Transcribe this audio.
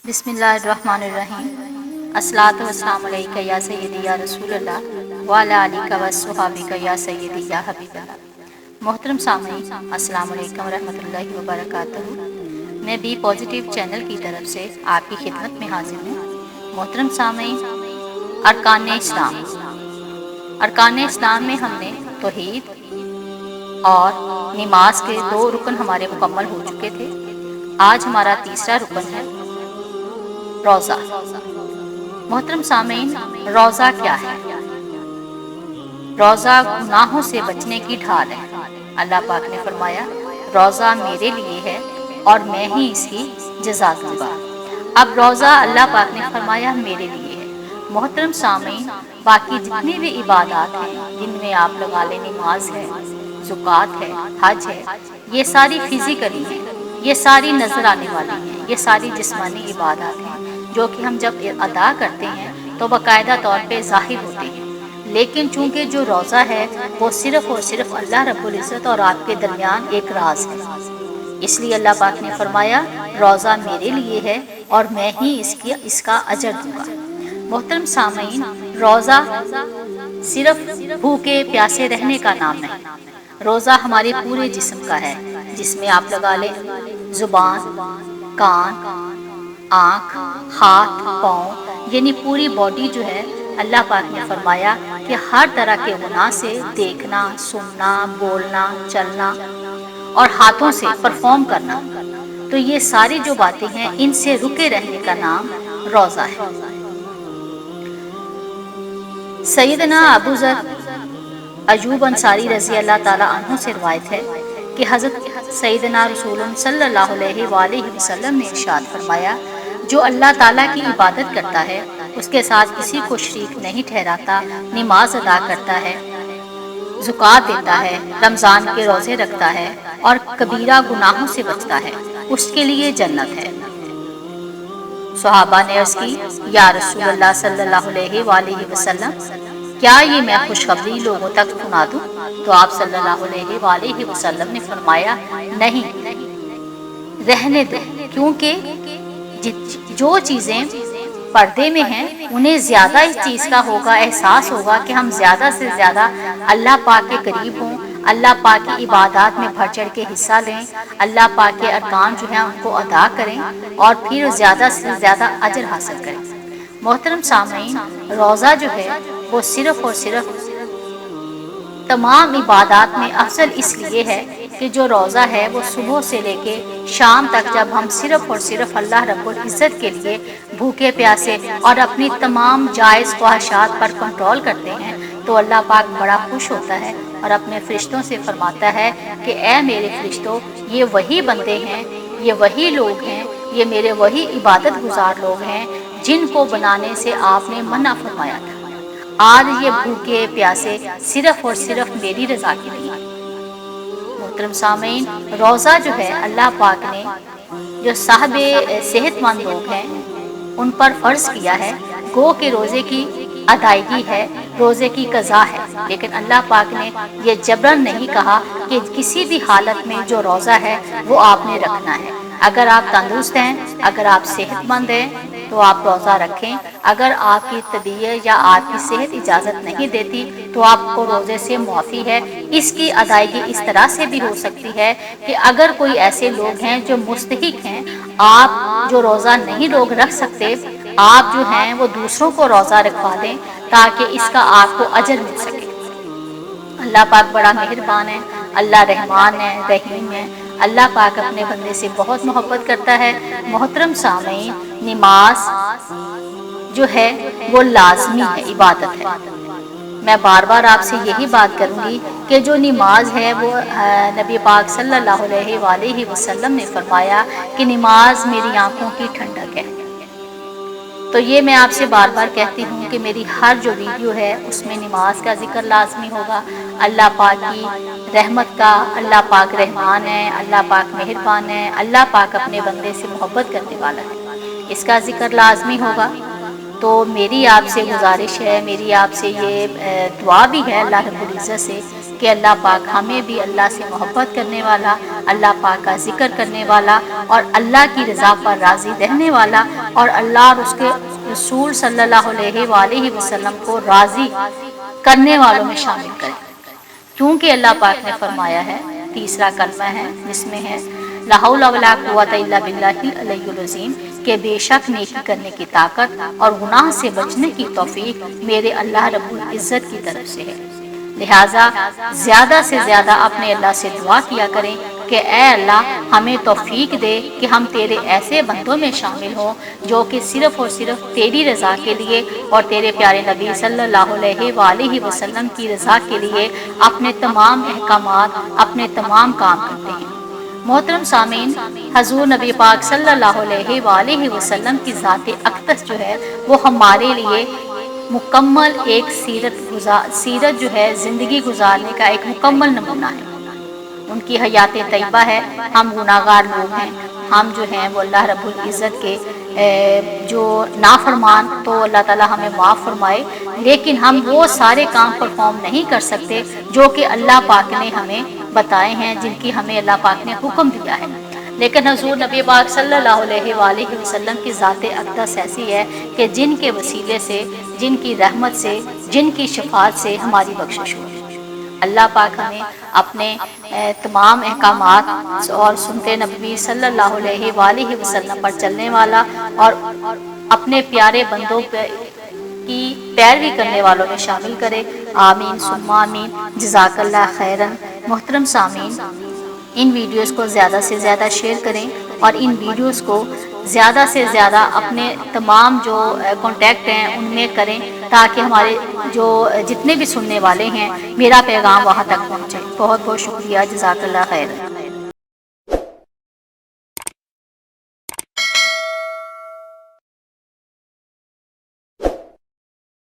بسم اللہ الرحمن الرحیم۔ الصلاۃ والسلام علیک یا سیدی یا رسول اللہ وعلی آلک وصحابک یا سیدی یا حبیب اللہ۔ محترم سامعین، السلام علیکم ورحمۃ اللہ وبرکاتہ۔ میں بی پازیٹیو چینل کی طرف سے آپ کی خدمت میں حاضر ہوں۔ محترم سامعین، ارکان اسلام۔ ارکان اسلام میں ہم نے توحید اور نماز کے 2 رکن ہمارے مکمل ہو چکے تھے۔ آج ہمارا تیسرا رکن ہے روزہ۔ محترم سامعین، روزہ کیا ہے؟ روزہ گناہوں سے بچنے کی ڈھال ہے۔ اللہ پاک نے فرمایا روزہ میرے لیے ہے اور میں ہی اس کی جزا دوں گا۔ اب روزہ اللہ پاک نے فرمایا میرے لیے ہے۔ محترم سامعین، باقی جتنی بھی عبادات ہیں جن میں آپ لگا لیں نماز ہے، زکوٰۃ ہے، حج ہے، یہ ساری فزیکلی ہیں، یہ ساری نظر آنے والی ہیں، یہ ساری جسمانی عبادات ہیں جو کہ ہم جب ادا کرتے ہیں تو باقاعدہ طور پہ ظاہر ہوتے ہیں۔ لیکن چونکہ جو روزہ ہے وہ صرف اور صرف اللہ رب العزت اور آپ کے درمیان ایک راز ہے، اس لیے اللہ پاک نے فرمایا روزہ میرے لیے ہے اور میں ہی اس کا اجر دوں گا۔ محترم سامعین، روزہ صرف بھوکے پیاسے رہنے کا نام نہیں، روزہ ہمارے پورے جسم کا ہے، جس میں آپ لگا لیں زبان، کان، آنکھ، ہاتھ، پاؤں، یعنی پوری باڈی جو ہے۔ اللہ پاک نے فرمایا کہ ہر طرح کے گناہ سے دیکھنا، سننا، بولنا، چلنا اور ہاتھوں سے پرفارم کرنا، تو یہ ساری جو باتیں ہیں ان سے رکے رہنے کا نام روزہ ہے۔ سیدنا ابو ذر ایوب انصاری رضی اللہ تعالیٰ عنہ سے روایت ہے کہ حضرت سیدنا رسول صلی اللہ علیہ وآلہ وسلم نے ارشاد فرمایا جو اللہ تعالیٰ کی عبادت کرتا ہے، اس کے ساتھ کسی کو شریک نہیں ٹھہراتا، نماز ادا کرتا ہے، زکوٰۃ دیتا ہے، رمضان کے روزے رکھتا ہے اور کبیرہ گناہوں سے بچتا ہے، اس کے لیے جنت ہے۔ صحابہ نے عرض کی یا رسول اللہ صلی اللہ علیہ وآلہ وسلم، کیا یہ میں خوشخبری لوگوں تک سنا دوں؟ تو آپ صلی اللہ علیہ وآلہ وسلم نے فرمایا نہیں، رہنے دو، کیونکہ جو چیزیں پردے میں ہیں انہیں زیادہ اس چیز کا ہوگا، احساس ہوگا کہ ہم زیادہ سے زیادہ اللہ پاک کے قریب ہوں، اللہ پاک کی عبادات میں بڑھ چڑھ کے حصہ لیں، اللہ پاک کے ارکان جو ہیں ان کو ادا کریں اور پھر زیادہ سے زیادہ اجر حاصل کریں۔ محترم سامعین، روزہ جو ہے وہ صرف اور صرف تمام عبادات میں افضل اس لیے ہے کہ جو روزہ ہے وہ صبح سے لے کے شام تک جب ہم صرف اور صرف اللہ رب العزت کے لیے بھوکے پیاسے اور اپنی تمام جائز خواہشات پر کنٹرول کرتے ہیں تو اللہ پاک بڑا خوش ہوتا ہے اور اپنے فرشتوں سے فرماتا ہے کہ اے میرے فرشتوں، یہ وہی بندے ہیں، یہ وہی لوگ ہیں، یہ میرے وہی عبادت گزار لوگ ہیں جن کو بنانے سے آپ نے منع فرمایا تھا۔ آج یہ بھوکے پیاسے صرف اور صرف میری رضا کے لیے۔ محترم سامعین، روزہ جو ہے اللہ پاک نے جو صاحب صحت مند لوگ ہیں ان پر فرض کیا ہے، گو کہ روزے کی ادائیگی ہے، روزے کی قضا ہے، لیکن اللہ پاک نے یہ جبرن نہیں کہا کہ کسی بھی حالت میں جو روزہ ہے وہ آپ نے رکھنا ہے۔ اگر آپ تندرست ہیں، اگر آپ صحت مند ہیں تو آپ روزہ رکھیں، اگر آپ کی طبیعت یا آپ کی صحت اجازت نہیں دیتی تو آپ کو روزے سے معافی ہے۔ اس کی ادائیگی اس طرح سے بھی ہو سکتی ہے کہ اگر کوئی ایسے لوگ ہیں جو مستحق ہیں، آپ جو روزہ نہیں لوگ رکھ سکتے، آپ جو ہیں وہ دوسروں کو روزہ رکھوا دیں تاکہ اس کا آپ کو اجر مل سکے۔ اللہ پاک بڑا مہربان ہے، اللہ رحمان ہے، رحیم ہے، اللہ پاک اپنے بندے سے بہت محبت کرتا ہے۔ محترم سامعین، نماز جو ہے وہ لازمی ہے، عبادت ہے۔ میں بار بار آپ سے یہی بات کروں گی کہ جو نماز ہے وہ نبی پاک صلی اللہ علیہ وآلہ وسلم نے فرمایا کہ نماز میری آنکھوں کی ٹھنڈک ہے۔ تو یہ میں آپ سے بار بار کہتی ہوں کہ میری ہر جو ویڈیو ہے اس میں نماز کا ذکر لازمی ہوگا، اللہ پاک کی رحمت کا، اللہ پاک رحمان ہے، اللہ پاک مہربان ہے، اللہ پاک اپنے بندے سے محبت کرنے والا ہے، اس کا ذکر لازمی ہوگا۔ تو میری آپ سے گزارش ہے، میری آپ سے یہ دعا بھی ہے اللہ رب العزت سے کہ اللہ پاک ہمیں بھی اللہ سے محبت کرنے والا، اللہ پاک کا ذکر کرنے والا اور اللہ کی رضا پر راضی رہنے والا اور اللہ اور اس کے رسول صلی اللہ علیہ وآلہ وسلم کو راضی کرنے والوں میں شامل کرے، کیونکہ اللہ پاک نے فرمایا ہے، تیسرا کلمہ ہے جس میں ہے لا حول ولا قوت الا باللہ العلی العظیم، کہ بے شک نیکی کرنے کی طاقت اور گناہ سے بچنے کی توفیق میرے اللہ رب العزت کی طرف سے ہے۔ لہٰذا زیادہ سے زیادہ اپنے اللہ سے دعا کیا کریں کہ اے اللہ ہمیں توفیق دے کہ ہم تیرے ایسے بندوں میں شامل ہوں جو کہ صرف اور صرف تیری رضا کے لیے اور تیرے پیارے نبی صلی اللہ علیہ وآلہ وسلم کی رضا کے لیے اپنے تمام احکامات، اپنے تمام کام کرتے ہیں۔ محترم سامعین، حضور نبی پاک صلی اللہ علیہ وآلہ وسلم کی ذات اقدس جو ہے وہ ہمارے لیے مکمل ایک سیرت جو ہے زندگی گزارنے کا ایک مکمل نمونہ ہے۔ ان کی حیات طیبہ ہے، ہم گناہ گار لوگ ہیں، ہم جو ہیں وہ اللہ رب العزت کے جو نافرمان، تو اللہ تعالی ہمیں معاف فرمائے، لیکن ہم وہ سارے کام پرفارم نہیں کر سکتے جو کہ اللہ پاک نے ہمیں بتائے ہیں، جن کی ہمیں اللہ پاک نے حکم دیا ہے۔ لیکن حضور نبی پاک صلی اللہ علیہ وآلہ وسلم کی ذات اقدس ایسی ہے کہ جن کے وسیلے سے، جن کی رحمت سے، جن کی شفاعت سے ہماری بخشش ہو۔ اللہ پاک ہمیں اپنے تمام احکامات اور سنت نبوی صلی اللہ علیہ وآلہ وسلم پر چلنے والا اور اپنے پیارے بندوں کی پیروی کرنے والوں میں شامل کرے، آمین ثم آمین۔ جزاک اللہ خیرن۔ محترم سامعین، ان ویڈیوز کو زیادہ سے زیادہ شیئر کریں اور ان ویڈیوز کو زیادہ سے زیادہ اپنے تمام جو کانٹیکٹ ہیں ان میں کریں، تاکہ ہمارے جو جتنے بھی سننے والے ہیں میرا پیغام وہاں تک پہنچے۔ بہت بہت شکریہ، جزاک اللہ خیر۔